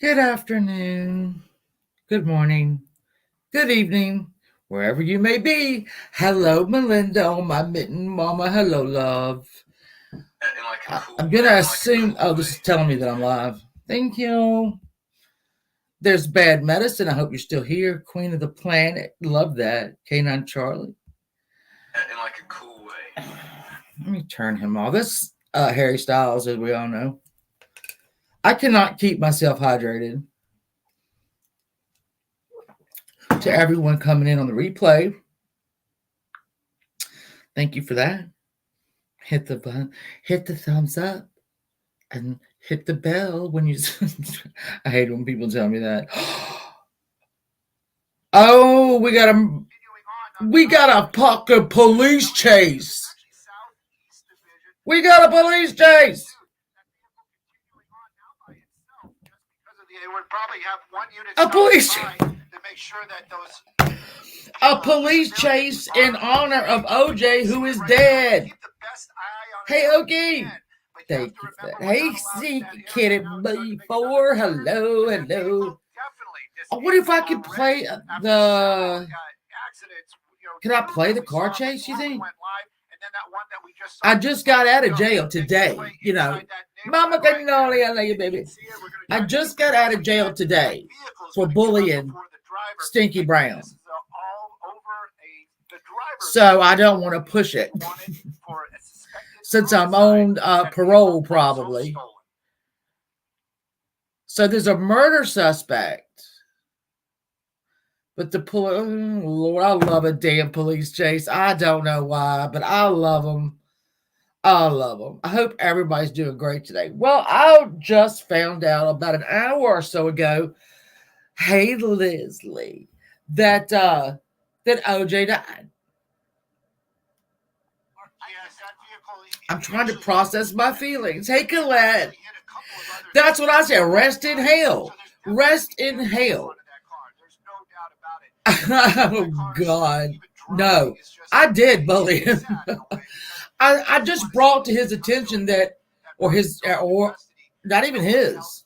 Good afternoon, good morning, good evening, wherever you may be. Hello, Melinda, on my mitten, mama. Hello, love. I'm gonna assume. Oh, this is telling me that I'm live. Thank you. There's bad medicine. I hope you're still here. Queen of the planet. Love that. K9 Charlie. In like a cool way. Let me turn him off. This Harry Styles, as we all know. I cannot keep myself hydrated. To everyone coming in on the replay, thank you for that. Hit the button, hit the thumbs up, and hit the bell when you. I hate when people tell me that. Oh, we got a pocket police chase. We got a police chase. A police. A police chase in honor of OJ, who is dead. Hey, OJ. Thank you for that. Hey, see, Kitty B4. Hello. What if I could play the... Can I play the car chase, you think? I just got out of jail today. You know, Mama Cannoli, I love you, baby. I just got out of jail today for bullying Stinky Brown. So I don't want to push it. Since I'm on parole, probably. So there's a murder suspect. But Lord, I love a damn police chase. I don't know why, but I love them. I love them. I hope everybody's doing great today. Well, I just found out about an hour or so ago, hey, Leslie, that OJ died. I'm trying to process my feelings. Hey, Colette. That's what I said. Rest in hell. Rest in hell. Oh, God. No, I did bully him. I just brought to his attention that, or not even his.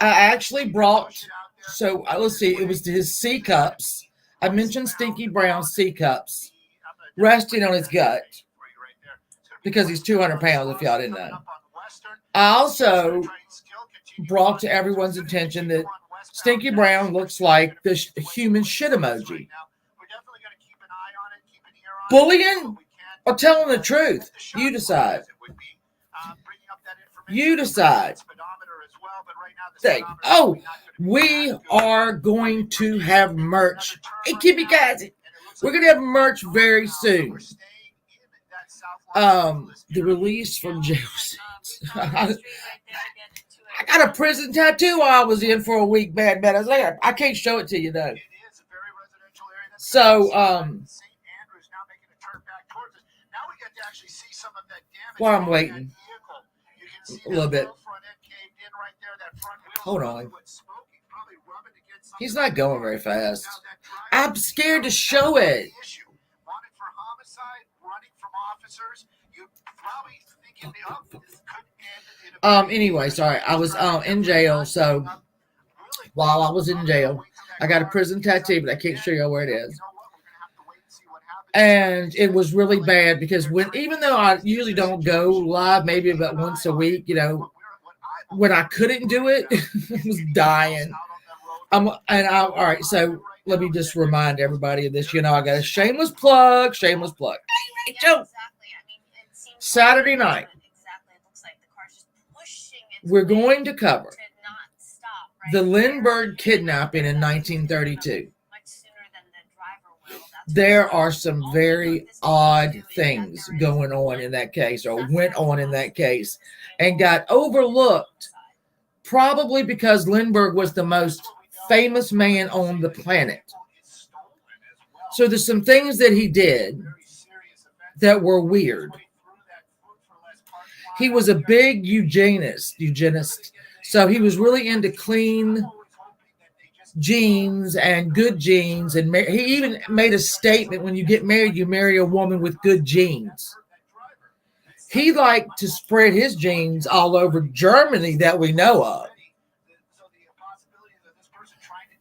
I actually brought, so let's see, it was his C cups. I mentioned Stinky Brown's C cups resting on his gut because he's 200 pounds, if y'all didn't know. I also brought to everyone's attention that Stinky Brown looks like the human shit emoji. Bullying or telling the truth? You decide. You decide. Oh, we are going to have merch. Hey, Kimmy guys, we're going to have merch very soon. The release from jail. I got a prison tattoo while I was in for a week, bad. I can't show it to you, though. So, while I'm waiting, a little bit. Hold on. He's not going very fast. I'm scared to show it. Anyway, sorry. I was in jail, so while I was in jail, I got a prison tattoo, but I can't show you where it is. And it was really bad because even though I usually don't go live, maybe about once a week, you know, when I couldn't do it, I was dying. All right, so let me just remind everybody of this. You know, I got a shameless plug. Saturday night, we're going to cover the Lindbergh kidnapping in 1932. There are some very odd things going on in that case, or went on in that case, and got overlooked, probably because Lindbergh was the most famous man on the planet. So there's some things that he did that were weird. He was a big eugenist. So he was really into clean genes and good genes. And he even made a statement, when you get married, you marry a woman with good genes. He liked to spread his genes all over Germany that we know of.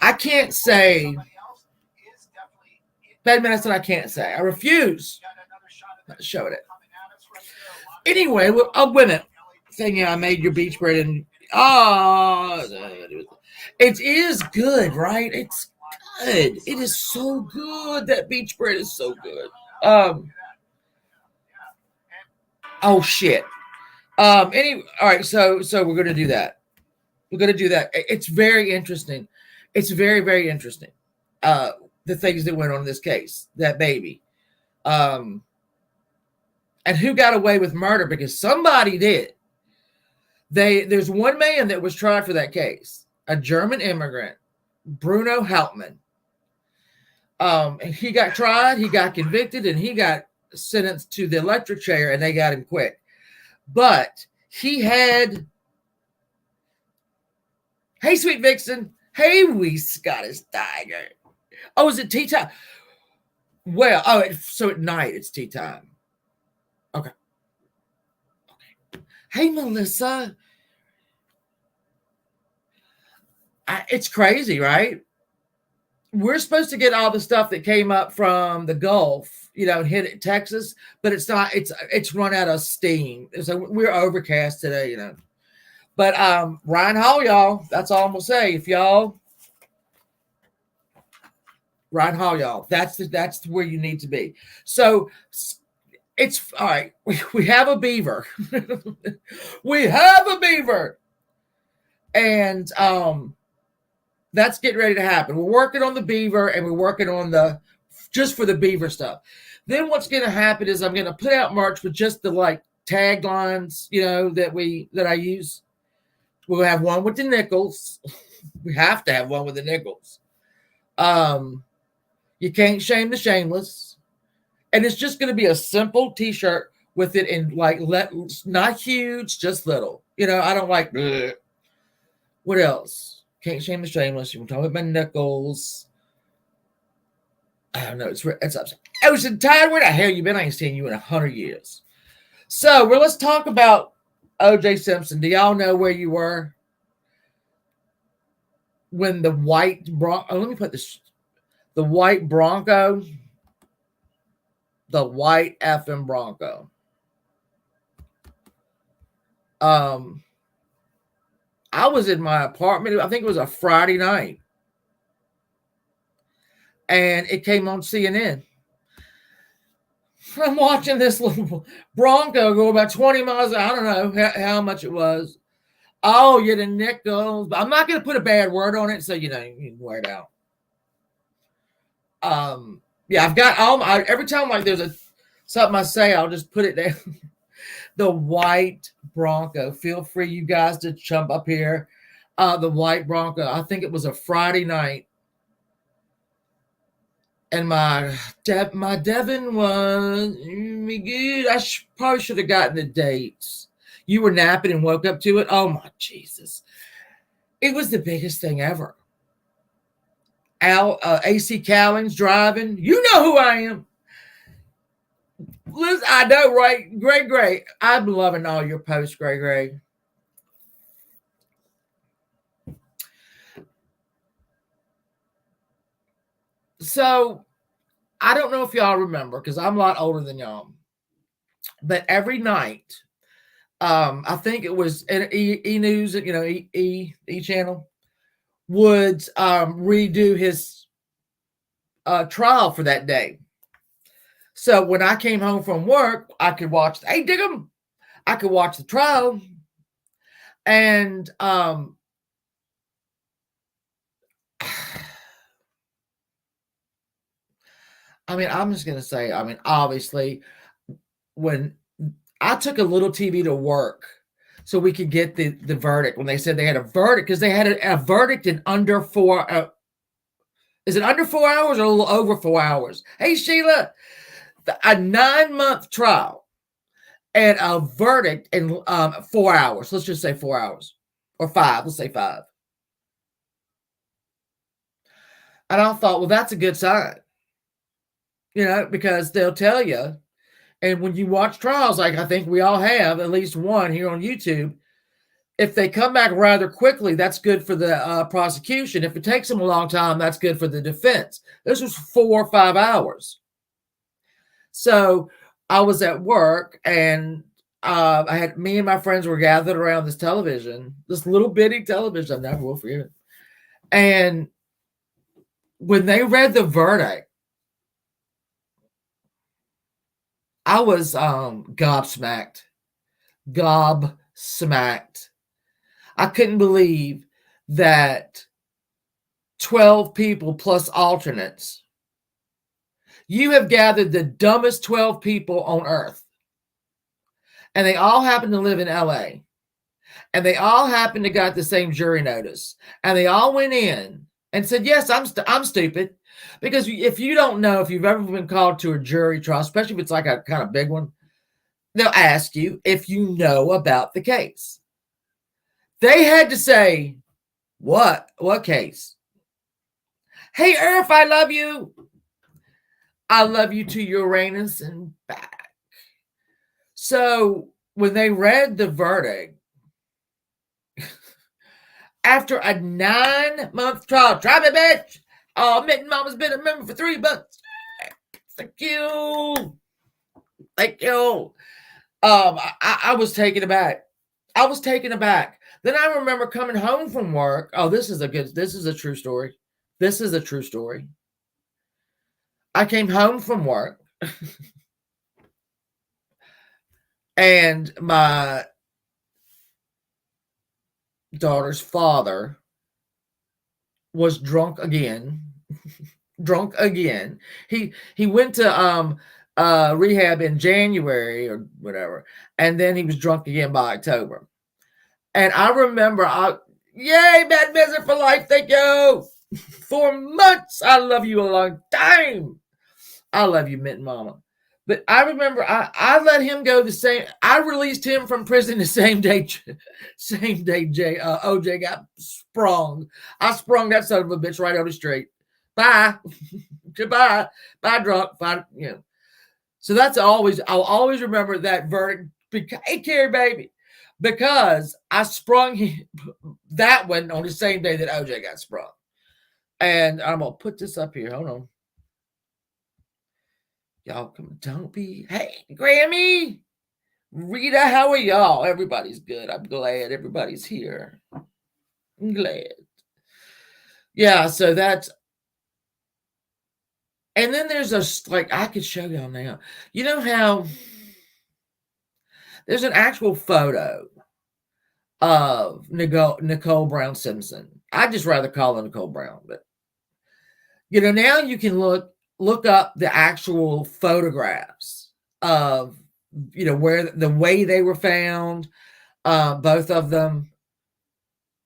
I can't say. Wait a minute, that's what I can't say. I refuse. Not showing it. Anyway, well, oh, wait a minute. Saying I made your beach bread and it is good, right? It's good. It is so good. That beach bread is so good. Oh shit. All right, so we're gonna do that. We're gonna do that. It's very interesting. It's very, very interesting. The things that went on in this case, that baby. And who got away with murder because somebody did. There's one man that was tried for that case, a German immigrant, Bruno Hauptmann. And he got tried, he got convicted, and he got sentenced to the electric chair, and they got him quick. But he had, hey, sweet vixen, hey, wee Scottish tiger. Oh, is it tea time? Well, so at night it's tea time. Okay. Hey, Melissa. It's crazy, right? We're supposed to get all the stuff that came up from the Gulf, hit it Texas, but it's not. It's run out of steam. So we're overcast today, But Ryan Hall, y'all. That's all I'm gonna say. If y'all, Ryan Hall, y'all. That's where you need to be. So it's all right. We have a beaver. We have a beaver, and that's getting ready to happen. We're working on the beaver, and we're working on just for the beaver stuff. Then what's going to happen is I'm going to put out merch with just the taglines, that I use. We'll have one with the nickels. We have to have one with the nickels. You can't shame the shameless, and it's just going to be a simple T-shirt with it in not huge, just little. I don't like. Bleh. What else? Can't shame the shameless. You want to talk about nickels. I don't know. It's upset. I was tired. Where the hell you been? I ain't seen you in 100 years. So, let's talk about OJ Simpson. Do y'all know where you were when the white Bronco? Let me put this. The white Bronco. The white effing Bronco. I was in my apartment. I think it was a Friday night. And it came on CNN. I'm watching this little Bronco go about 20 miles. I don't know how much it was. Oh, you're the nickels. But I'm not going to put a bad word on it, so you can wear it out. Yeah, I've got every time there's something I say, I'll just put it down. The white Bronco. Feel free, you guys, to jump up here. The white Bronco. I think it was a Friday night. And my Devin was good. I probably should have gotten the dates. You were napping and woke up to it. Oh, my Jesus. It was the biggest thing ever. AC Cowlings driving. You know who I am. Liz, I know, right? Gray. I'm loving all your posts, Gray. So, I don't know if y'all remember, because I'm a lot older than y'all, but every night, I think it was E News, E Channel, would redo his trial for that day. So when I came home from work, I could watch. Hey, dig 'em! I could watch the trial, and I'm just gonna say, obviously, when I took a little TV to work so we could get the verdict, when they said they had a verdict, because they had a verdict in under 4. Is it under 4 hours or a little over 4 hours? Hey, Sheila, a 9-month trial and a verdict in 4 hours. Let's just say 4 hours or 5. Let's say 5. And I thought, well, that's a good sign, because they'll tell you. And when you watch trials, like I think we all have at least one here on YouTube, If they come back rather quickly, that's good for the prosecution. If it takes them a long time, that's good for the defense. This was 4 or 5 hours. So I was at work, and I had me and my friends were gathered around this television, this little bitty television. I never will forget it. And when they read the verdict, I was gobsmacked. Gobsmacked. I couldn't believe that 12 people plus alternates. You have gathered the dumbest 12 people on earth. And they all happen to live in LA. And they all happen to got the same jury notice. And they all went in and said, yes, I'm stupid. Because if you don't know, if you've ever been called to a jury trial, especially if it's like a kind of big one, they'll ask you if you know about the case. They had to say, what case? Hey, Earth, I love you. I love you to Uranus and back. So when they read the verdict, after a 9-month trial, try me, bitch. Oh, Mitten Mama's been a member for 3 months. Thank you. Thank you. I was taken aback. I was taken aback. Then I remember coming home from work. Oh, this is a true story. This is a true story. I came home from work and my daughter's father was drunk again. Drunk again. He went to rehab in January or whatever, and then he was drunk again by October. And I remember, yay, bad business for life, thank you. 4 months, I love you a long time. I love you, Mitten Mama. But I remember I let him go the same. I released him from prison the same day. OJ got sprung. I sprung that son of a bitch right on the street. Bye, goodbye, bye, drunk. Bye, you know. So I'll always remember that verdict. Hey, Carrie, baby, because I sprung that one on the same day that OJ got sprung. And I'm gonna put this up here. Hold on. Y'all don't be. Hey, Grammy, Rita, how are y'all? Everybody's good. I'm glad everybody's here. I'm glad. Yeah, so that's. And then there's I could show y'all now. You know how there's an actual photo of Nicole Brown Simpson. I'd just rather call her Nicole Brown, but now you can look up the actual photographs of where the way they were found, both of them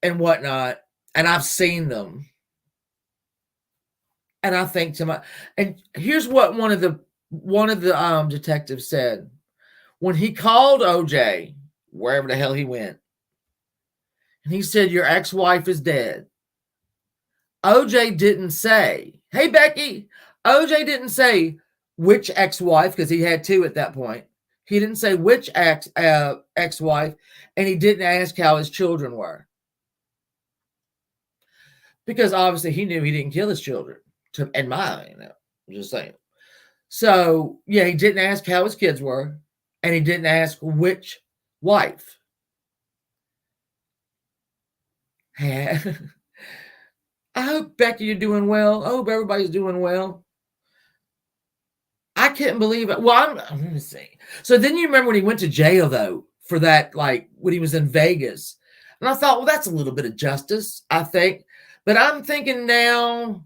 and whatnot, and I've seen them, and I think and here's what one of the detectives said when he called OJ wherever the hell he went, and he said, your ex-wife is dead. OJ didn't say, hey, Becky. OJ didn't say which ex-wife, because he had 2 at that point. He didn't say which ex-wife, and he didn't ask how his children were. Because obviously he knew he didn't kill his children, in my opinion. I'm just saying. So, yeah, he didn't ask how his kids were, and he didn't ask which wife. I hope, Becky, you're doing well. I hope everybody's doing well. I couldn't believe it. Well, let me see. So then you remember when he went to jail, though, for that, when he was in Vegas. And I thought, well, that's a little bit of justice, I think. But I'm thinking now,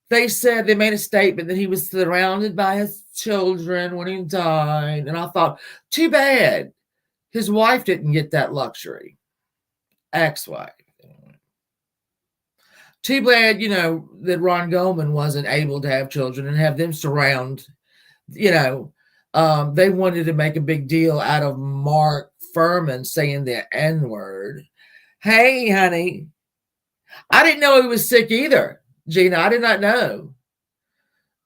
they said they made a statement that he was surrounded by his children when he died. And I thought, too bad his wife didn't get that luxury. Ex-wife. Too bad, that Ron Goldman wasn't able to have children and have them surround, they wanted to make a big deal out of Mark Furman saying the N-word. Hey, honey, I didn't know he was sick either, Gina. I did not know.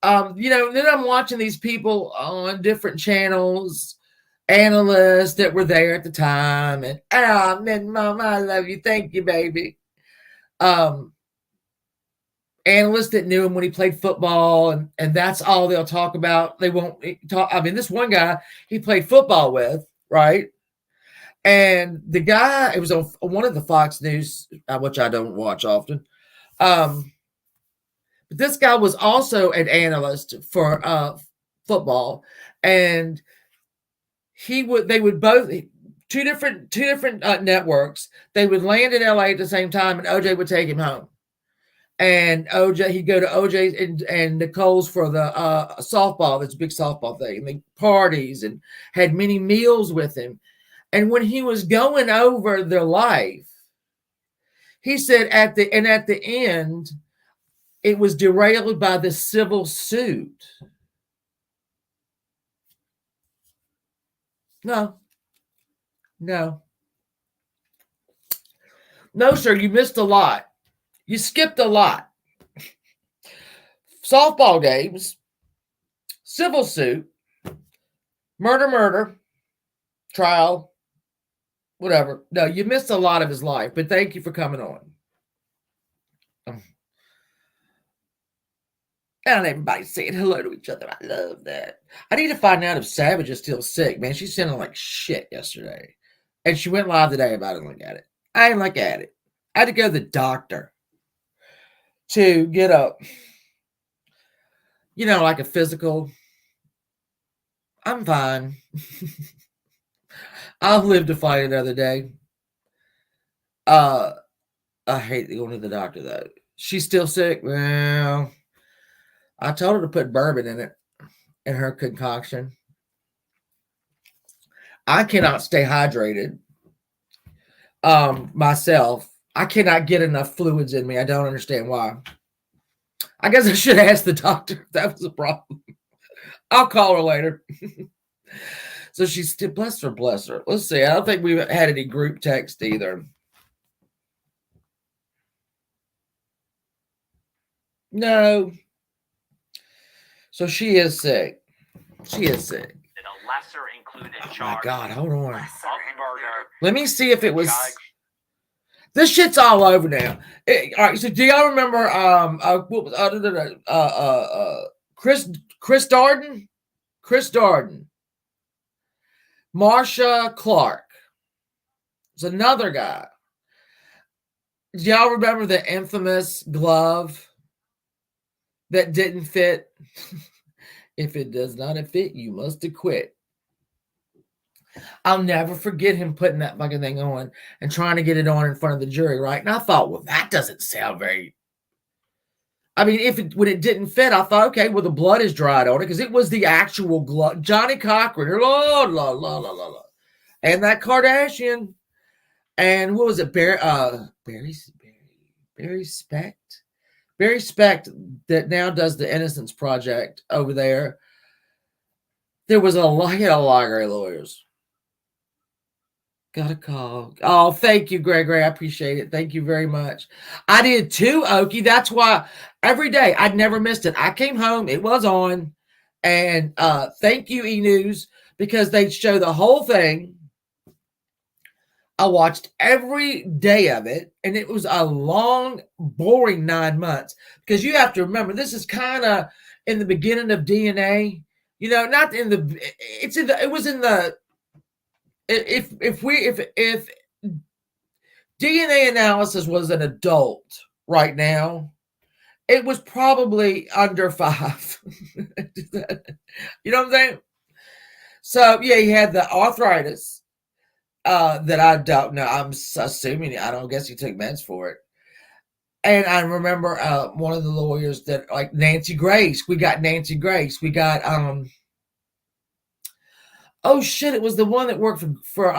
Then I'm watching these people on different channels, analysts that were there at the time, and Mom, I love you, thank you, baby. Analysts that knew him when he played football, and that's all they'll talk about. They won't talk. I mean, this one guy he played football with, right? And the guy, it was on one of the Fox News, which I don't watch often. But this guy was also an analyst for football, and they would both two different networks. They would land in LA at the same time, and OJ would take him home. And OJ, he'd go to OJ and Nicole's for the softball, this big softball thing, and they parties and had many meals with him. And when he was going over their life, he said at the end, it was derailed by the civil suit. No, sir, you missed a lot. You skipped a lot. Softball games, civil suit, murder, trial, whatever. No, you missed a lot of his life, but thank you for coming on. And everybody saying hello to each other. I love that. I need to find out if Savage is still sick, man. She's sounding like shit yesterday. And she went live today about it. Look at it. I didn't look at it. I had to go to the doctor to get like a physical. I'm fine. I'll live to fight another day. I hate going to the doctor, though. She's still sick? Well, I told her to put bourbon in it, in her concoction. I cannot stay hydrated myself. I cannot get enough fluids in me. I don't understand why. I guess I should ask the doctor if that was a problem. I'll call her later. So she's still, bless her. Let's see. I don't think we've had any group text either. No. So she is sick. A lesser included charge. Oh my God, hold on. Let me see if it was. This shit's all over now. All right, so do y'all remember Chris Darden? Chris Darden. Marsha Clark. There's another guy. Do y'all remember the infamous glove that didn't fit? If it does not fit, you must have quit. I'll never forget him putting that fucking thing on and trying to get it on in front of the jury, right? And I thought, well, that doesn't sound very. I mean, when it didn't fit, I thought, okay, well, the blood is dried on it because it was the actual glove. Johnny Cochran, la la la la la la, and that Kardashian, and what was it, Barry Specht, that now does the Innocence Project over there. There was he had a lot of great lawyers. Got a call. Oh, thank you, Gregory. I appreciate it. Thank you very much. I did too, Okie. That's why every day I'd never missed it. I came home, it was on, and thank you, E-News, because they'd show the whole thing. I watched every day of it, and it was a long, boring 9 months because you have to remember this is kind of in the beginning of DNA. Not in the. It's in the. It was in the. If DNA analysis was an adult right now, it was probably under 5. You know what I'm saying? So yeah, he had the arthritis that I don't know. I'm assuming I don't guess he took meds for it. And I remember one of the lawyers that like Nancy Grace. We got Nancy Grace. We got oh shit! It was the one that worked for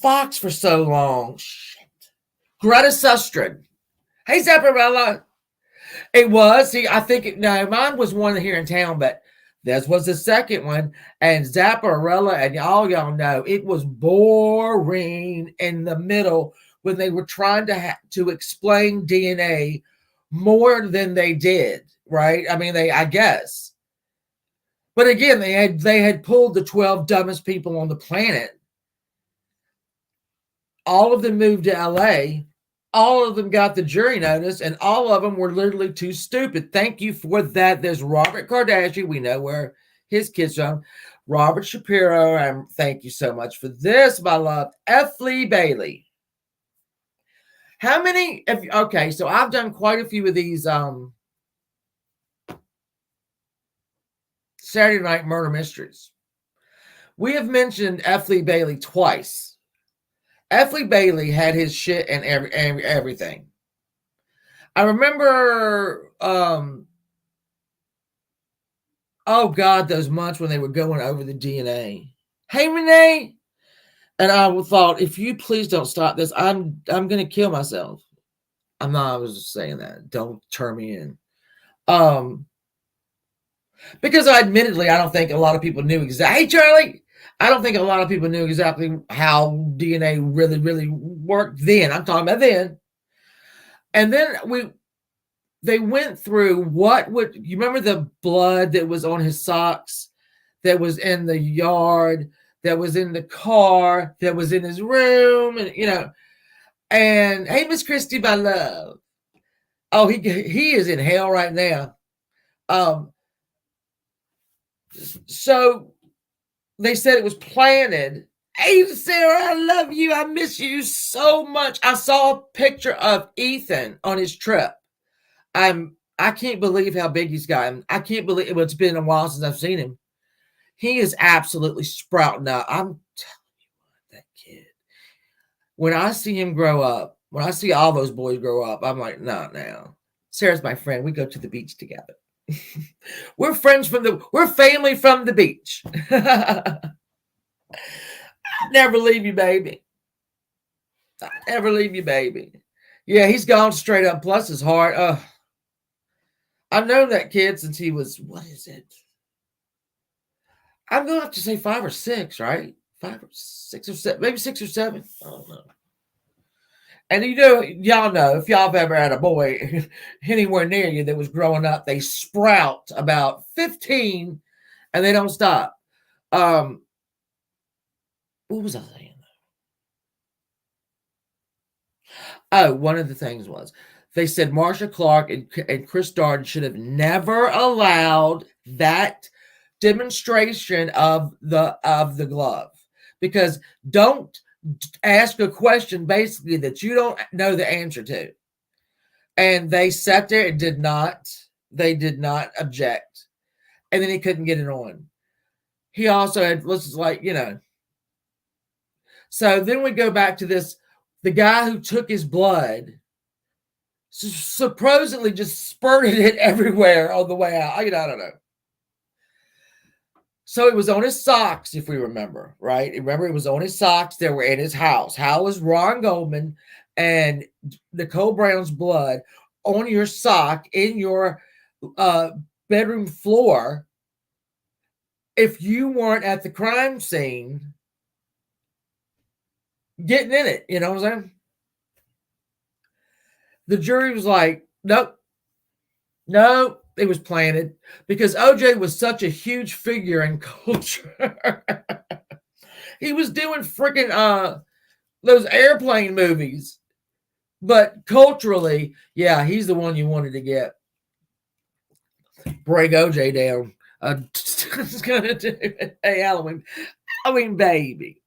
Fox for so long. Shit. Greta Susteren. Hey, Zapparella. It was. See, I think mine was one here in town, but this was the second one. And Zapparella, and all y'all know, it was boring in the middle when they were trying to explain DNA more than they did, right? I mean, I guess. But again, they had pulled the 12 dumbest people on the planet. All of them moved to LA. All of them got the jury notice, and all of them were literally too stupid. Thank you for that. There's Robert Kardashian. We know where his kids are. Robert Shapiro, and thank you so much for this, my love. F. Lee Bailey. How many? Okay, so I've done quite a few of these Saturday Night Murder Mysteries. We have mentioned F. Lee Bailey twice. F. Lee Bailey had his shit and everything. I remember, oh God, those months when they were going over the DNA. Hey, Renee. And I thought, if you please don't stop this, I'm going to kill myself. I'm not, I was just saying that. Don't turn me in. Because admittedly, I don't think a lot of people knew exactly. Hey, Charlie. I don't think a lot of people knew exactly how DNA really, really worked then. I'm talking about then. And then they went through you remember the blood that was on his socks, that was in the yard, that was in the car, that was in his room, and and hey, Miss Christy, my love. Oh, he is in hell right now. So they said it was planted. Hey, Sarah, I love you. I miss you so much. I saw a picture of Ethan on his trip. I can't believe how big he's gotten. I can't believe it's been a while since I've seen him. He is absolutely sprouting up. I'm telling you what, that kid. When I see him grow up, when I see all those boys grow up, I'm like, not now. Sarah's my friend. We go to the beach together. We're family from the beach. I never leave you, baby. I never leave you, baby. Yeah, he's gone straight up. Plus his heart. I've known that kid since he was, what is it? I'm going to have to say 5 or 6, right? 5 or 6 or 7, maybe 6 or 7. I don't know. And y'all know, if y'all have ever had a boy anywhere near you that was growing up, they sprout about 15 and they don't stop. What was I saying? Oh, one of the things was they said Marsha Clark and Chris Darden should have never allowed that demonstration of the glove, because don't ask a question basically that you don't know the answer to. And they sat there and did not object. And then he couldn't get it on. He also had, so then we go back to this, the guy who took his blood supposedly just spurted it everywhere on the way out. I don't know. So it was on his socks, if we remember, right? Remember, it was on his socks that were in his house. How was Ron Goldman and Nicole Brown's blood on your sock in your bedroom floor if you weren't at the crime scene getting in it? You know what I'm saying? The jury was like, nope. No, it was planted, because OJ was such a huge figure in culture. He was doing freaking those airplane movies. But culturally, yeah, he's the one you wanted to get. Break OJ down. It's gonna do it. Hey, Halloween baby.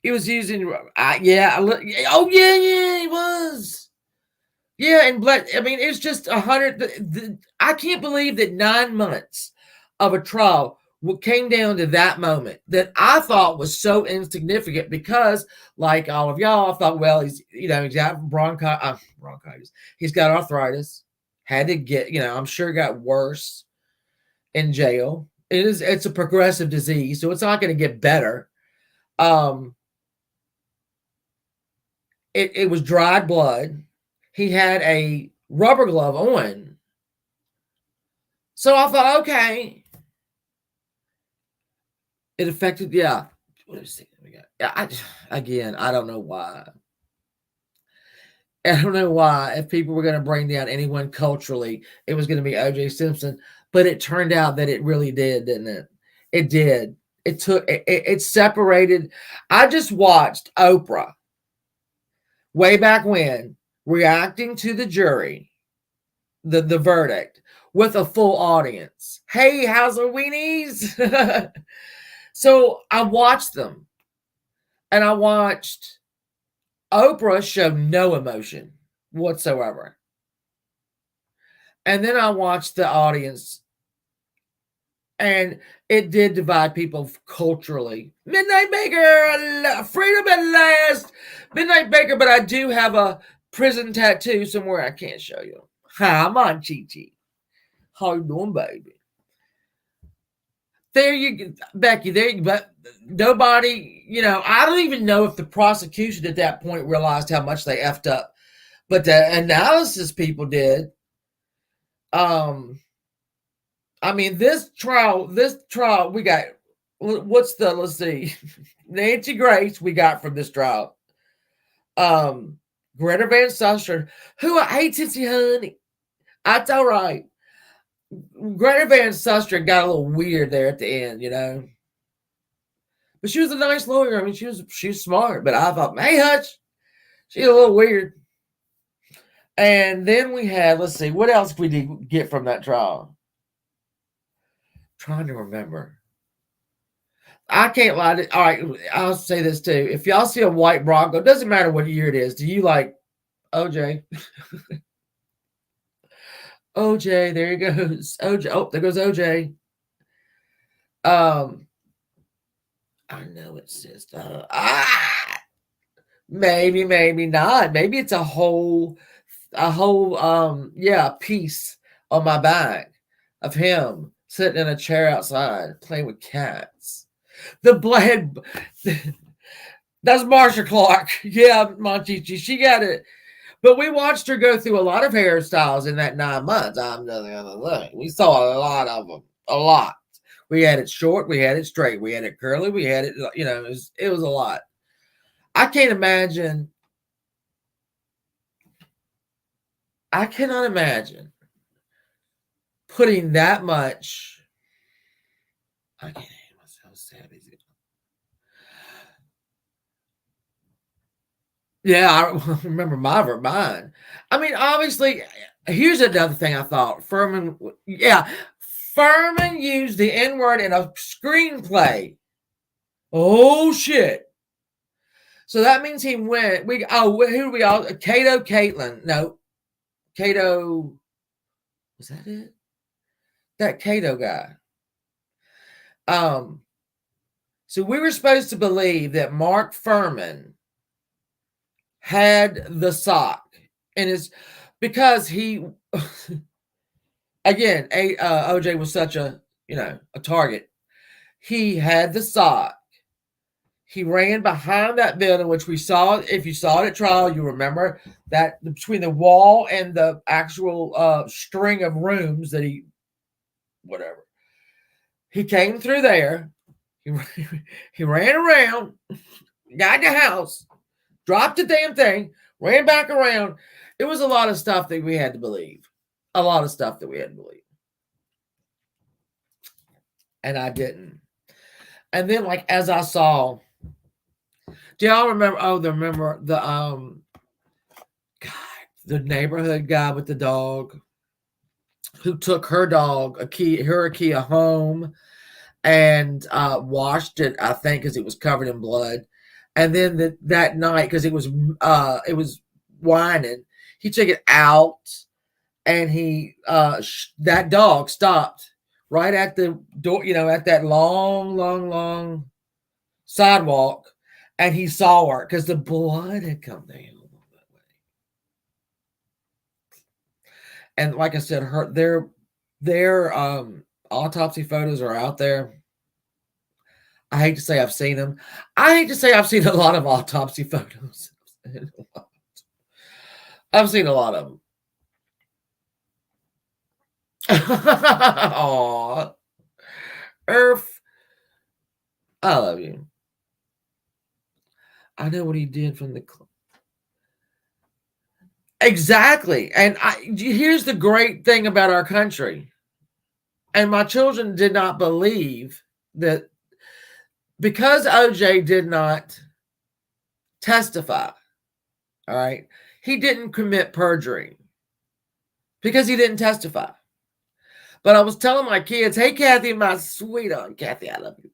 He was using, oh yeah, he was. Yeah, and I mean, it's just 100. I can't believe that 9 months of a trial came down to that moment that I thought was so insignificant, because, like all of y'all, I thought, well, he's got bronchitis. He's got arthritis. Had to get, I'm sure it got worse in jail. It's a progressive disease, so it's not going to get better. It was dried blood. He had a rubber glove on. So I thought, okay. It affected, yeah. What is it? I don't know why. I don't know why. If people were going to bring down anyone culturally, it was going to be OJ Simpson. But it turned out that it really did, didn't it? It did. It separated. I just watched Oprah way back when reacting to the jury, the verdict, with a full audience. Hey, how's the weenies? So I watched them, and I watched Oprah show no emotion whatsoever. And then I watched the audience, and it did divide people culturally. Midnight Baker, freedom at last, Midnight Baker. But I do have a prison tattoo somewhere I can't show you. Hi, I'm on Chi Chi. How you doing, baby? There you, Becky. There, but nobody. I don't even know if the prosecution at that point realized how much they effed up, but the analysis people did. I mean, this trial, we got, let's see, Nancy Grace we got from this trial. Greta Van Susteren, who I hate Cincy Honey. That's all right. Greta Van Susteren got a little weird there at the end, But she was a nice lawyer. I mean, she was smart, but I thought, hey, Hutch, she's a little weird. And then we had, let's see, what else we did get from that trial? Trying to remember. I can't lie to. All right, I'll say this too. If y'all see a white Bronco, doesn't matter what year it is. Do you like OJ? OJ, there he goes. OJ. Oh, there goes OJ. I know it's just maybe not. Maybe it's a whole piece on my back of him sitting in a chair outside playing with cats. The blade. That's Marsha Clark. Yeah, Monchichi. She got it. But we watched her go through a lot of hairstyles in that 9 months. I'm just gonna say. We saw a lot of them. A lot. We had it short. We had it straight. We had it curly. We had it, it was a lot. I can't imagine. I cannot imagine putting that much. I can't hear myself savage. Yeah, I remember mine. I mean, obviously, here's another thing I thought. Furman used the N-word in a screenplay. Oh, shit. So that means he went, who do we all, Kato Caitlin. No, Kato, was that it? That Kato guy. So we were supposed to believe that Mark Furman had the sock, and it's because he again, OJ was such a target. He had the sock. He ran behind that building, which we saw. If you saw it at trial, you remember that between the wall and the actual string of rooms that he came through there. He ran around, got in the house, dropped the damn thing, ran back around. It was a lot of stuff that we had to believe. A lot of stuff that we had to believe. And I didn't. And then, like, as I saw, do y'all remember? Remember the the neighborhood guy with the dog who took her dog, Akia home, and washed it, I think, because it was covered in blood. And then that night, because it was whining, he took it out, and that dog stopped right at the door, at that long sidewalk, and he saw her because the blood had come down that way. And like I said, their autopsy photos are out there. I hate to say I've seen them. I hate to say I've seen a lot of autopsy photos. I've seen a lot of them. Aw. Earth, I love you. I know what he did from the exactly. And here's the great thing about our country. And my children did not believe that because OJ did not testify, all right, he didn't commit perjury because he didn't testify. But I was telling my kids, hey, Kathy, my sweetheart, Kathy, I love you.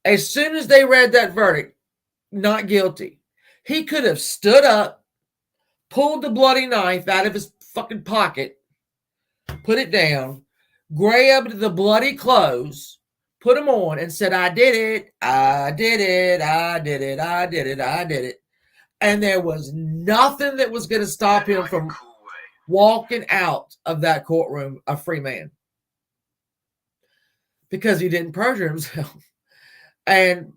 As soon as they read that verdict, not guilty, he could have stood up, pulled the bloody knife out of his fucking pocket, put it down, grabbed the bloody clothes, put them on, and said, I did it, I did it, I did it, I did it, I did it. And there was nothing that was going to stop him from walking out of that courtroom a free man. Because he didn't perjure himself. And,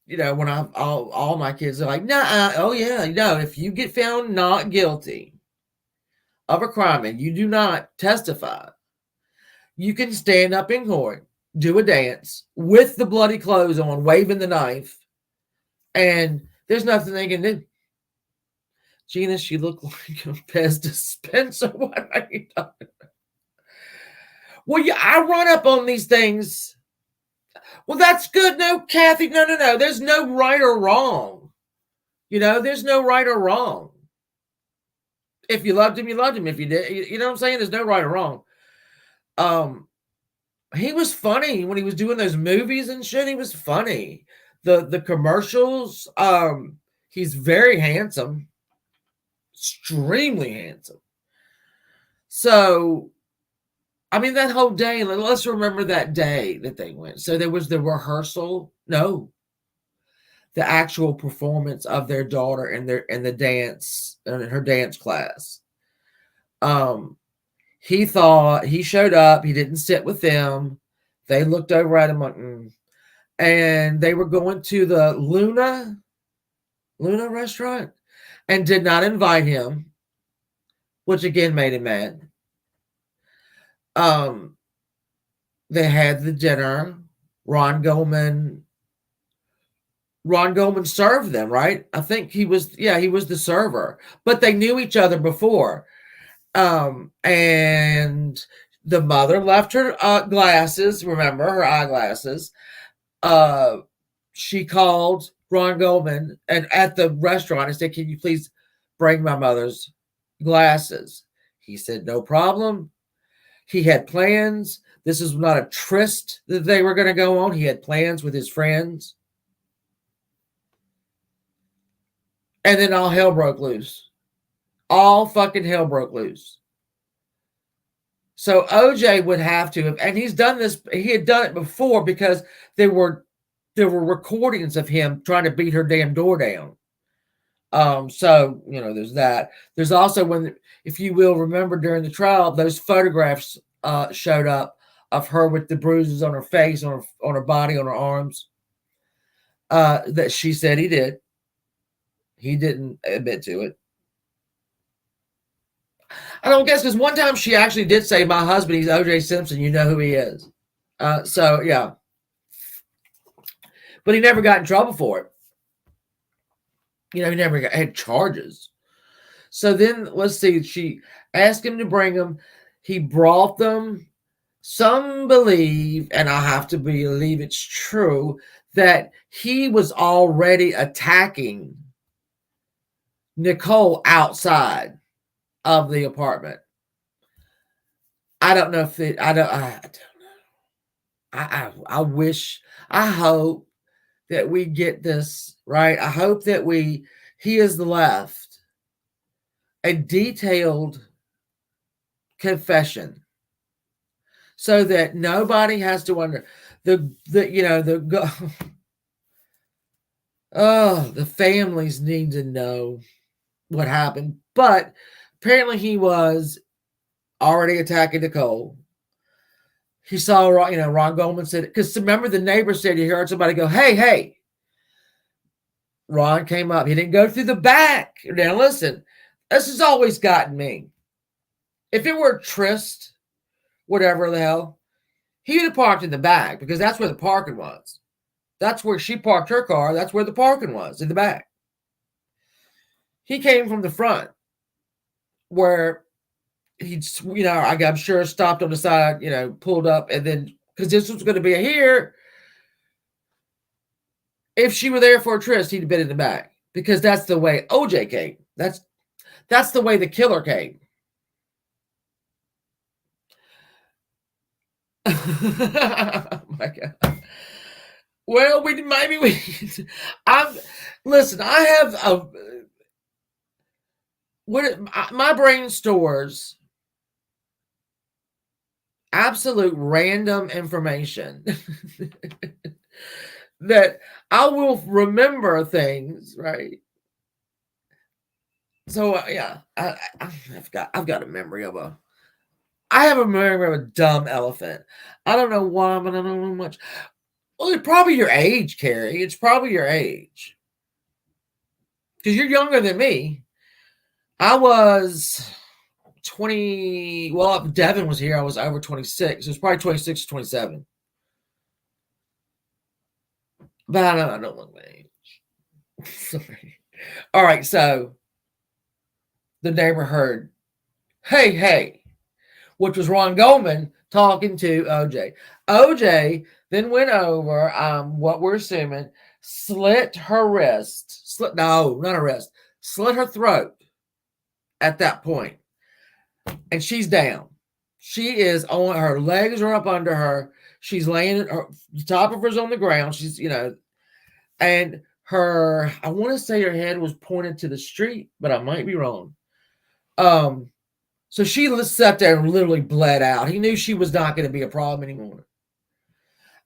you know, when all my kids are like, nah, oh yeah, no, if you get found not guilty of a crime and you do not testify, you can stand up in court, do a dance with the bloody clothes on, waving the knife, and there's nothing they can do. Gina, she looked like a Pez dispenser. What are you talking about? Well, yeah, I run up on these things. Well, that's good. No, Kathy, no. There's no right or wrong. You know, there's no right or wrong. If you loved him, you loved him. If you did, you know what I'm saying? There's no right or wrong. He was funny when he was doing those movies and shit. He was funny. The commercials. He's very handsome, extremely handsome. So, I mean, that whole day. Let's remember that day that they went. So there was the rehearsal. No, the actual performance of their daughter in the dance in her dance class. He thought he showed up. He didn't sit with them. They looked over at him, and they were going to the Luna restaurant and did not invite him, which again made him mad. They had the dinner. Ron Goldman served them, right? I think he was the server, but they knew each other before. And the mother left her glasses, remember, her eyeglasses. She called Ron Goldman and at the restaurant and said, can you please bring my mother's glasses? He said, no problem. He had plans. This is not a tryst that they were going to go on. He had plans with his friends. And then all hell broke loose. All fucking hell broke loose. So OJ would have to have, and he's done this, he had done it before because there were recordings of him trying to beat her damn door down. So, you know, there's that. There's also when, if you will remember during the trial, those photographs showed up of her with the bruises on her face, on her body, on her arms, that she said he did. He didn't admit to it. I don't guess, because one time she actually did say, my husband, he's OJ Simpson, you know who he is. So, yeah. But he never got in trouble for it. You know, he never had charges. So then, let's see, she asked him to bring them. He brought them. Some believe, and I have to believe it's true, that he was already attacking Nicole outside of the apartment. I don't know if it, I don't know. I wish, I hope that we get this right. I hope that he is left a detailed confession so that nobody has to wonder the families need to know what happened. But apparently he was already attacking Nicole. He saw, Ron Goldman said, because remember the neighbor said, you heard somebody go, hey. Ron came up. He didn't go through the back. Now listen, this has always gotten me. If it were tryst, whatever the hell, he would have parked in the back because that's where the parking was. That's where she parked her car. That's where the parking was, in the back. He came from the front where I'm sure stopped on the side, pulled up, and then because this was going to be a here. If she were there for a tryst, he'd have been in the back because that's the way OJ came. That's the way the killer came. Oh my God. Well, listen. I have my brain stores absolute random information that I will remember things, right? So yeah, I've got a memory of I have a memory of a dumb elephant. I don't know why, but I don't know much. Well, it's probably your age, Carrie. It's probably your age because you're younger than me. I was 20. Well, if Devin was here, I was over 26. It was probably 26 or 27. But I don't look my age. Sorry. All right, so the neighbor heard, hey, hey, which was Ron Goldman talking to OJ. OJ then went over, what we're assuming, slit her wrist. No, not her wrist. Slit her throat at that point. And she's down. She is on, her legs are up under her. She's laying, the top of her's on the ground. She's, and her, I want to say her head was pointed to the street, but I might be wrong. So she sat there and literally bled out. He knew she was not going to be a problem anymore.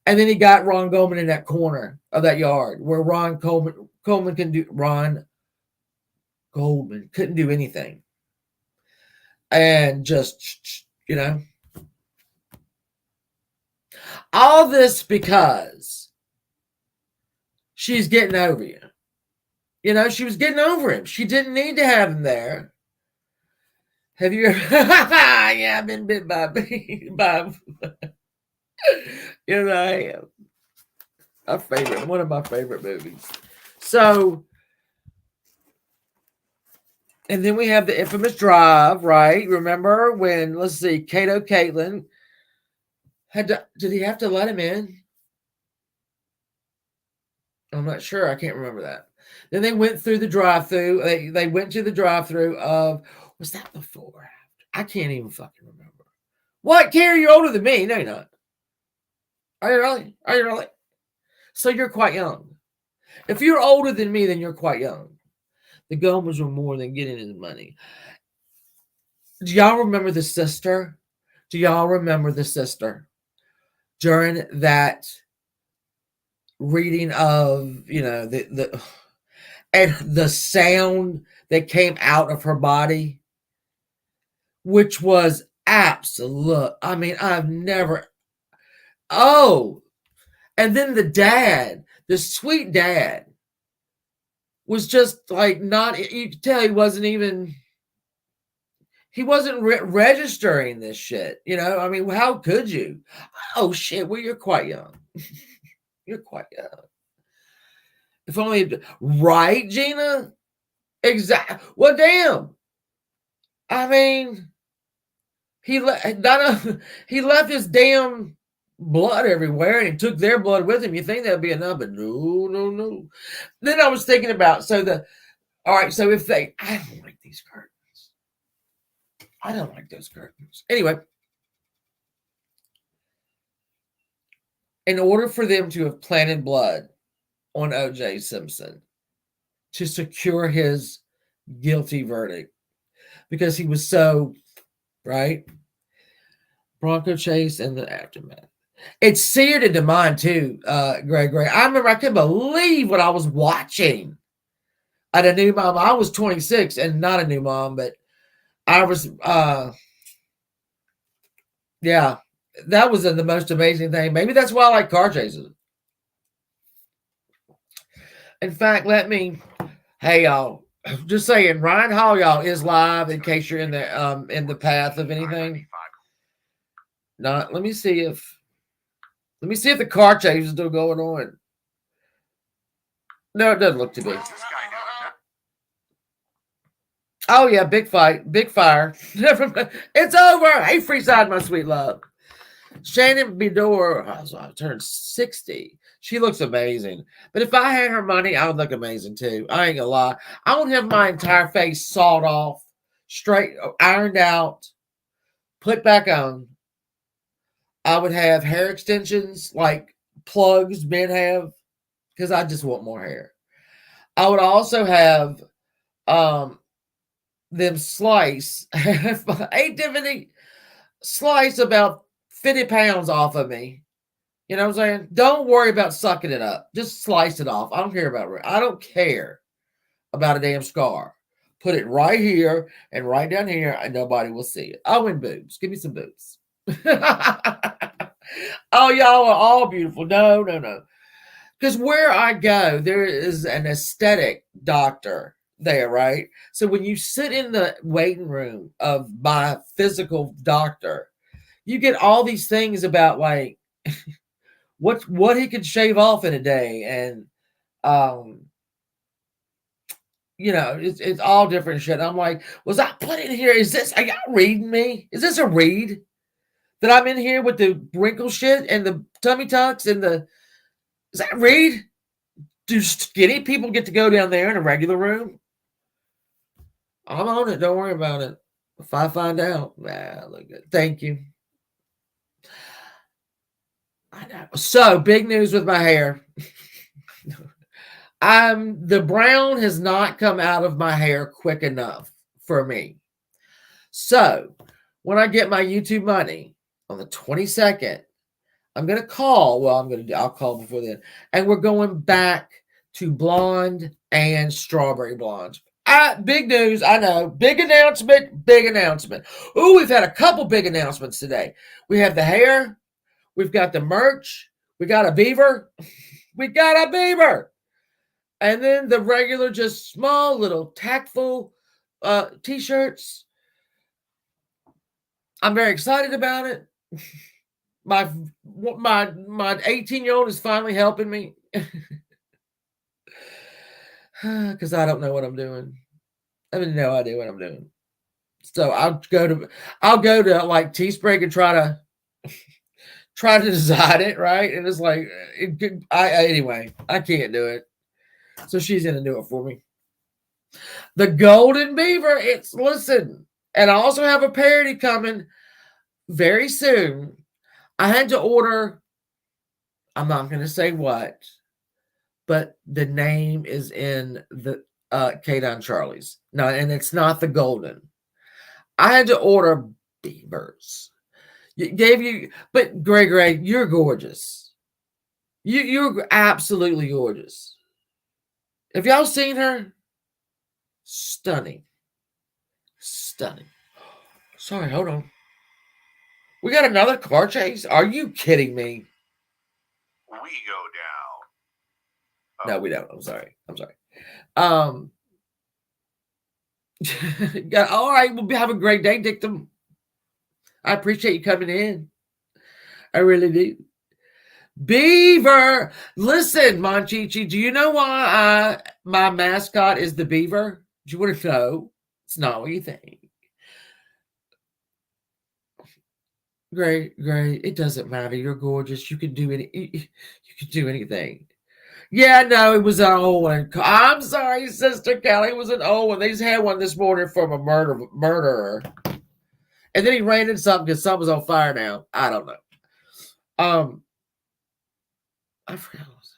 And then he got Ron Goldman in that corner of that yard where Ron Goldman couldn't do anything. And just, all this because she's getting over you. She was getting over him. She didn't need to have him there. Have you ever? Yeah, I've been bit by. I am. One of my favorite movies. So, and then we have the infamous drive, right? Remember when? Let's see, Kato Caitlin did he have to let him in? I'm not sure. I can't remember that. Then they went through the drive-through. They went to the drive-through of, was that before or after? I can't even fucking remember. What, Carrie? You're older than me. No, you're not. Are you really? Are you really? So you're quite young. If you're older than me, then you're quite young. The Gomers were more than getting his money. Do y'all remember the sister? Do y'all remember the sister during that reading of, and the sound that came out of her body, which was absolute. I mean, I've never. Oh, and then the sweet dad, was just like not. You could tell he wasn't even. He wasn't registering this shit. I mean, how could you? Oh shit! Well, you're quite young. You're quite young. If only, right, Gina? Exactly. Well, damn. I mean, he left his damn blood everywhere, and he took their blood with him. You think that'd be enough? But no, no, no. Then I was thinking about all right. So if I don't like these curtains. I don't like those curtains. Anyway, in order for them to have planted blood on OJ Simpson to secure his guilty verdict, because he was so, right? Bronco chase and the aftermath. It's seared into mine too, Greg. I remember I couldn't believe what I was watching at a new mom. I was 26 and not a new mom, but I was, yeah, that was the most amazing thing. Maybe that's why I like car chases. In fact, hey y'all, just saying, Ryan Hall, y'all, is live in case you're in the path of anything. Let me see if the car chase is still going on. No, it doesn't look to be. Oh yeah, big fight, big fire. It's over. Hey, free side, my sweet love. Shannon Bedore, I turned 60. She looks amazing. But if I had her money, I would look amazing too. I ain't gonna lie. I would have my entire face sawed off, straight, ironed out, put back on. I would have hair extensions like plugs men have because I just want more hair. I would also have them slice, hey Tiffany, slice about 50 pounds off of me. You know what I'm saying? Don't worry about sucking it up. Just slice it off. I don't care about it. I don't care about a damn scar. Put it right here and right down here, and nobody will see it. Oh, and boobs. Give me some boobs. Oh, y'all are all beautiful. No, no, no. Because where I go, there is an aesthetic doctor there, right? So when you sit in the waiting room of my physical doctor, you get all these things about like what he could shave off in a day, and um, it's all different shit. I'm like, was I put in here? Is this? Are y'all reading me? Is this a read that I'm in here with the wrinkle shit and the tummy tucks and the? Is that read? Do skinny people get to go down there in a regular room? I'm on it. Don't worry about it. If I find out, look good. Thank you. I know. So big news with my hair. The brown has not come out of my hair quick enough for me. So when I get my YouTube money on the 22nd, I'm gonna call. Well, I'll call before then, and we're going back to blonde and strawberry blonde. Big news, I know. Big announcement, big announcement. Ooh, we've had a couple big announcements today. We have the hair, we've got the merch, we got a beaver, we got a beaver. And then the regular, just small, little, tactful t-shirts. I'm very excited about it. My 18-year-old is finally helping me because I don't know what I'm doing. I have no idea what I'm doing. So I'll go to like Teespring and try to design it, right? And it's like anyway, I can't do it. So she's gonna do it for me. The Golden Beaver. Listen, and I also have a parody coming very soon. I had to order. I'm not gonna say what, but the name is in the K-Don Charlie's. No, and it's not the golden. I had to order beavers. But Gray, you're gorgeous. You're absolutely gorgeous. Have y'all seen her? Stunning. Stunning. Sorry, hold on. We got another car chase? Are you kidding me? We go down. No, we don't. I'm sorry. All right, we'll have a great day, Dictum. I appreciate you coming in. I really do. Beaver. Listen, Monchichi, do you know why my mascot is the beaver? Do you want to know? It's not what you think. Great. It doesn't matter. You're gorgeous. You can do anything. Yeah, no, it was an old one. I'm sorry, Sister Kelly. It was an old one. They just had one this morning from a murderer. And then he ran into something because something was on fire now. I don't know. I forgot what I was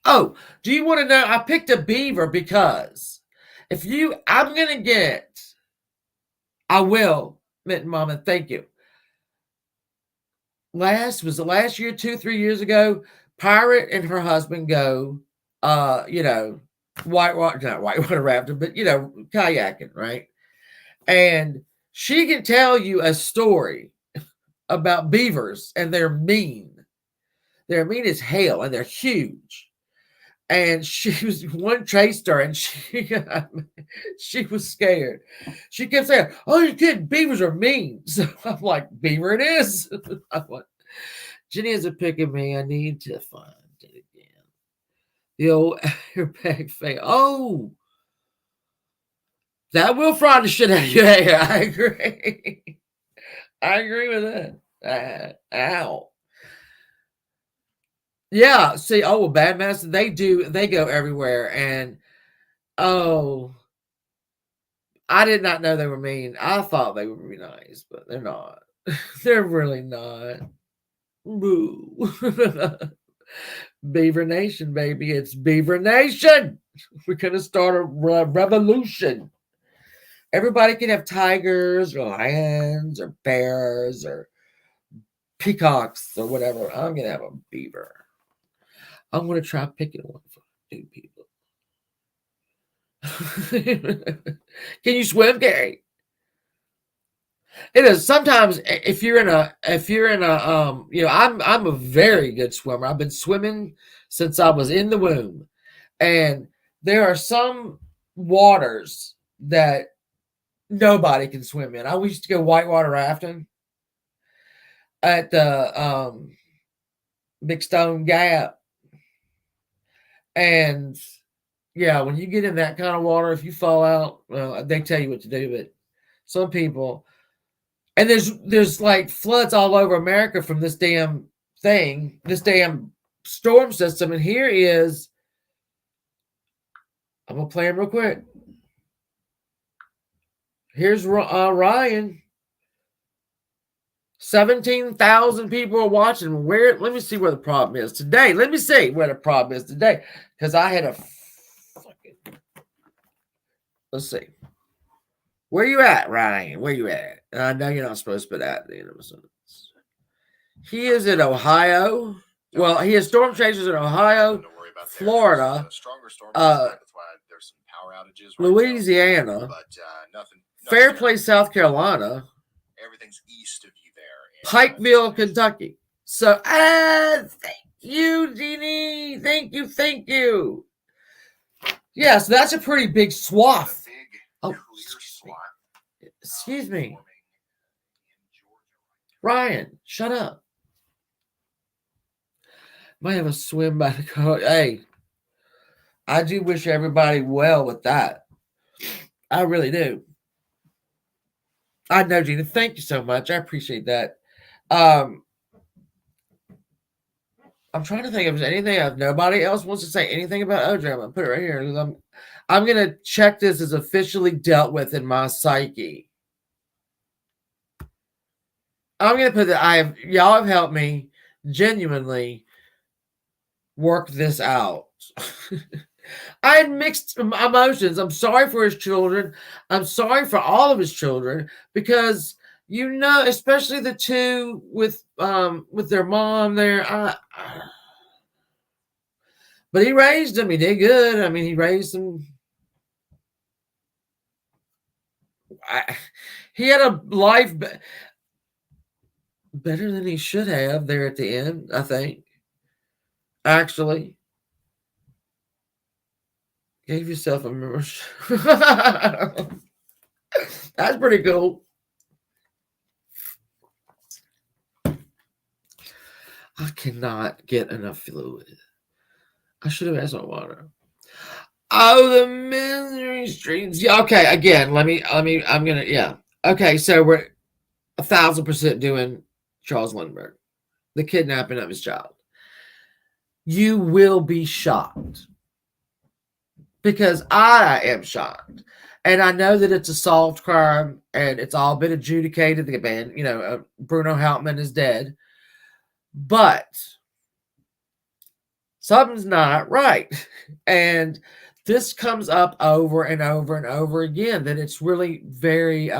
saying. Oh, do you want to know? I picked a beaver because I will, Mitten Mama, thank you. Last year, 2-3 years ago, Pirate and her husband go, whitewater rafting, but kayaking, right? And she can tell you a story about beavers, and they're mean. They're mean as hell, and they're huge. And one chased her, and she was scared. She kept saying, "Oh, you kidding? Beavers are mean." So I'm like, "Beaver, it is." I'm like, Jenny isn't picking me. I need to find it again. The old airbag fail. Oh, That will fry the shit out of you. Hey, I agree. I agree with that. Ow. Yeah. See, oh, well, Badmaster, they go everywhere. And, oh, I did not know they were mean. I thought they would be nice, but they're not. They're really not. Boo. Beaver Nation, baby. It's Beaver Nation. We're going to start a revolution. Everybody can have tigers or lions or bears or peacocks or whatever. I'm going to have a beaver. I'm going to try picking one for new people. Can you swim, Gary? It is sometimes if you're in a I'm a very good swimmer. I've been swimming since I was in the womb, and there are some waters that nobody can swim in. I used to go whitewater rafting at the Big Stone Gap, and yeah, when you get in that kind of water, if you fall out, well, they tell you what to do, but some people. And there's like floods all over America from this damn thing, this damn storm system. And here is, I'm gonna play him real quick. Here's Ryan. 17,000 people are watching. Where? Let me see where the problem is today. Let me see where the problem is today, because I had a fucking. Let's see. Where you at, Ryan? Where you at? I know you're not supposed to put that at the end of a sentence. He is in Ohio. Well, he has storm chasers in Ohio, Florida, Louisiana, Fairplay, South Carolina, everything's east of you there, Pikeville, Kentucky. So, thank you, Jeannie. Thank you. Yeah, so that's a pretty big swath. Oh, excuse me. Ryan, shut up. Might have a swim by the car. Hey, I do wish everybody well with that. I really do. I know, Gina. Thank you so much. I appreciate that. I'm trying to think if there's anything else. Nobody else wants to say anything about OJ. I'm gonna put it right here. I'm gonna check this as officially dealt with in my psyche. I'm gonna put that y'all have helped me genuinely work this out. I had mixed emotions. I'm sorry for his children. I'm sorry for all of his children, because especially the two with their mom there. But he raised them. He did good. I mean, he raised them. He had a life better than he should have there at the end, I think. Actually. Gave yourself a membership. That's pretty cool. I cannot get enough fluid. I should have had some water. Oh, the misery streams. Yeah, okay, again, I'm gonna, yeah. Okay, so we're 1,000% doing Charles Lindbergh, the kidnapping of his child. You will be shocked, because I am shocked. And I know that it's a solved crime and it's all been adjudicated. The man, Bruno Hauptmann is dead. But something's not right. And this comes up over and over and over again, that it's really very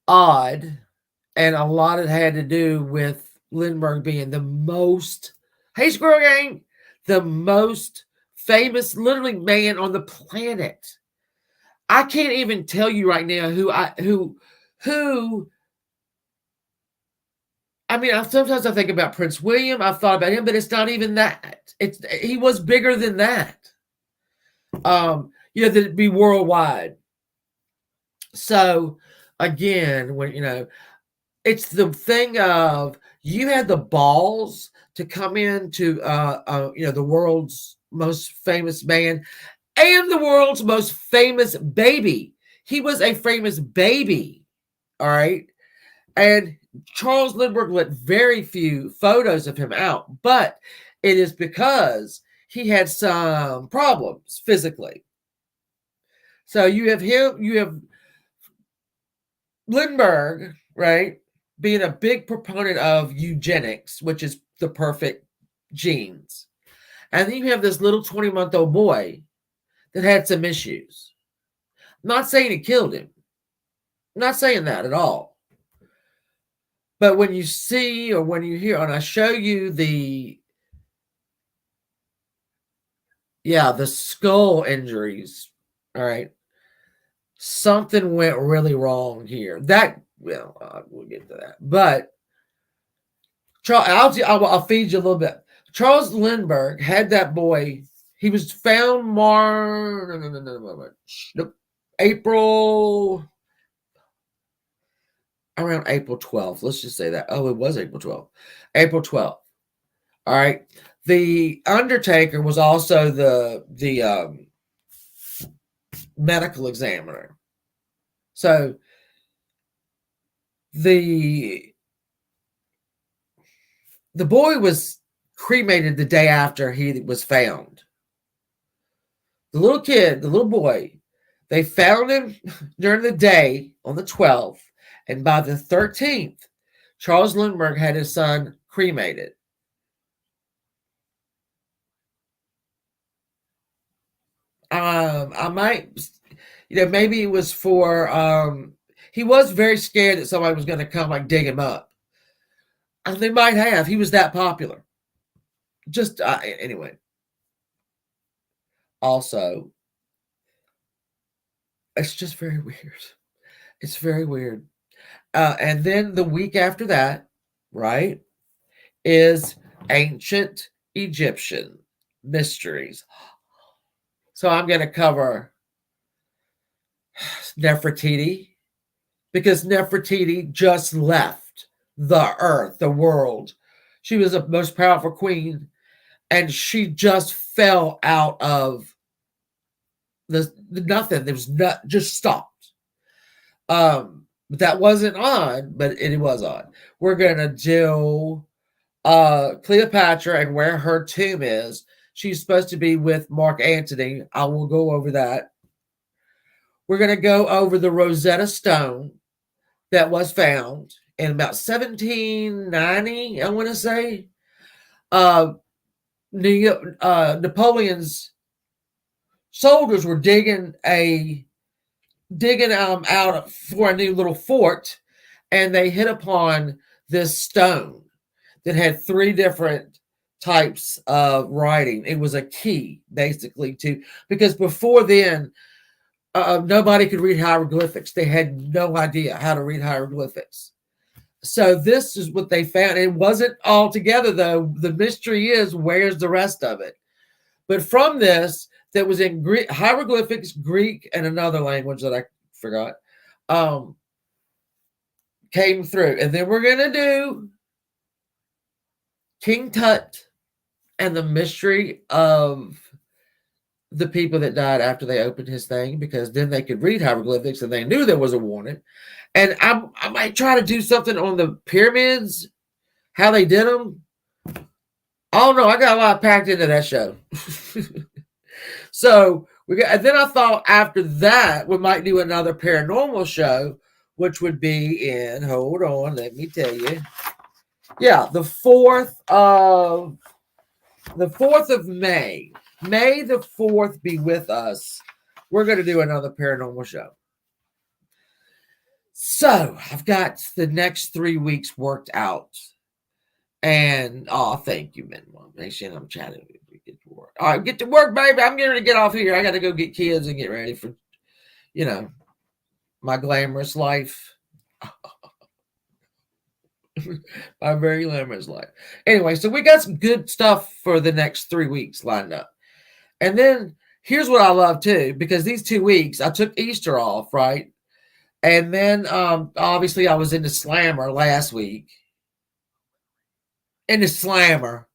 odd. And a lot of it had to do with Lindbergh being the most, hey, Squirrel Gang, the most famous, literally, man on the planet. I can't even tell you right now who. I mean, sometimes I think about Prince William. I've thought about him, but it's not even that. He was bigger than that. That'd be worldwide. So again, when it's the thing of, you had the balls to come into the world's most famous man and the world's most famous baby. He was a famous baby. All right. And Charles Lindbergh let very few photos of him out, but it is because he had some problems physically. So you have him, you have Lindbergh, right, being a big proponent of eugenics, which is the perfect genes. And then you have this little 20-month-old boy that had some issues. I'm not saying it killed him. I'm not saying that at all. But when you see or when you hear, and I show you the skull injuries, all right, something went really wrong here. We'll get to that. But I'll feed you a little bit. Charles Lindbergh had that boy. He was found around April 12th. Let's just say that. Oh, it was April 12th. April 12th. All right. The undertaker was also the medical examiner. So the boy was cremated the day after he was found. The little kid, the little boy, they found him during the day on the 12th, and by the 13th, Charles Lindbergh had his son cremated. I might, maybe it was for, he was very scared that somebody was going to come like dig him up. And they might have. He was that popular. Just, anyway. Also, it's just very weird. It's very weird. And then the week after that, right, is ancient Egyptian mysteries. So I'm going to cover Nefertiti, because Nefertiti just left the earth, the world. She was the most powerful queen, and she just fell out of the nothing. There was just stopped. But that wasn't on, but it was on. We're gonna do Cleopatra and where her tomb is. She's supposed to be with Mark Antony. I will go over that. We're gonna go over the Rosetta Stone that was found in about 1790, I want to say. Napoleon's soldiers were digging out for a new little fort, and they hit upon this stone that had 3 different types of writing. It was a key, basically, because before then, nobody could read hieroglyphics. They had no idea how to read hieroglyphics. So this is what they found. It wasn't all together, though. The mystery is, where's the rest of it? But from this, that was in Greek, hieroglyphics, Greek, and another language that I forgot, came through. And then we're going to do King Tut and the mystery of the people that died after they opened his thing, because then they could read hieroglyphics and they knew there was a warning. And I might try to do something on the pyramids, how they did them. I don't know. I got a lot packed into that show. So and then I thought after that we might do another paranormal show, which would be in, hold on, let me tell you. Yeah, the 4th of May. May the 4th be with us. We're going to do another paranormal show. So I've got the next 3 weeks worked out. And thank you, Minwell. Nation, I'm chatting. Get to work. All right, get to work, baby. I'm getting to get off here. I got to go get kids and get ready for, my glamorous life. My very glamorous life. Anyway, so we got some good stuff for the next 3 weeks lined up. And then here's what I love too, because these 2 weeks I took Easter off, right? And then obviously I was in the Slammer last week. In the Slammer.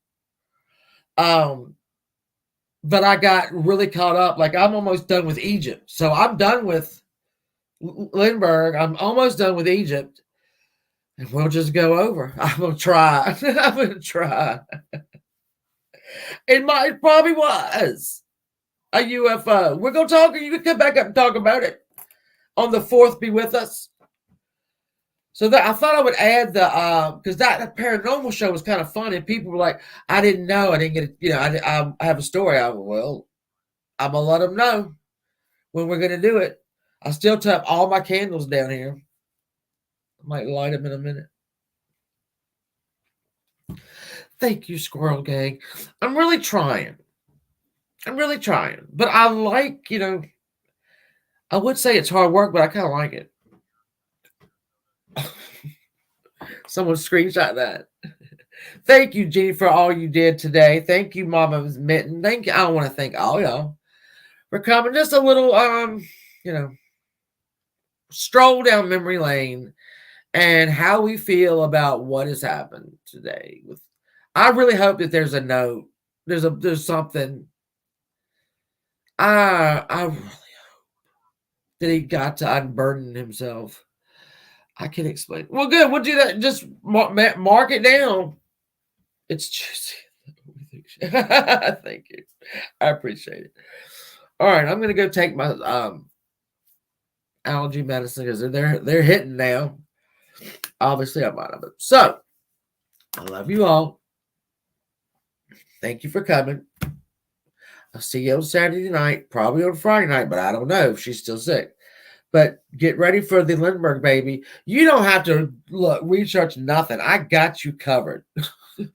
But I got really caught up. Like, I'm almost done with Egypt. So I'm done with Lindbergh. I'm almost done with Egypt. And we'll just go over. I'm going to try. I'm going to try. It probably was a UFO. We're going to talk. You can come back up and talk about it on the 4th. Be with us. So that I thought I would add the because that paranormal show was kind of fun, and people were like, "I didn't know, I didn't get it." You know, I have a story. Well, I'm gonna let them know when we're gonna do it. I still have all my candles down here. I might light them in a minute. Thank you, Squirrel Gang. I'm really trying. But I like, I would say it's hard work, but I kind of like it. Someone screenshot that. Thank you, Jeannie, for all you did today. Thank you, Mama Mitten. Thank you. I want to thank all y'all for coming. Just a little, stroll down memory lane and how we feel about what has happened today. I really hope that there's a note. There's something. I really hope that he got to unburden himself. I can explain. Well, good. We'll do that. Just mark it down. It's juicy. Thank you. I appreciate it. All right, I'm gonna go take my allergy medicine because they're hitting now. Obviously, I'm out of it. So I love you all. Thank you for coming. I'll see you on Saturday night, probably on Friday night, but I don't know if she's still sick. But get ready for the Lindbergh baby. You don't have to research nothing. I got you covered. You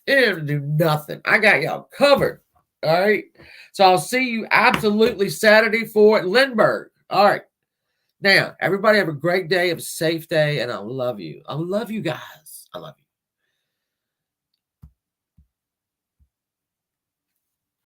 don't have to do nothing. I got y'all covered. All right. So I'll see you absolutely Saturday for Lindbergh. All right. Now, everybody have a great day, have a safe day, and I love you. I love you guys. I love you.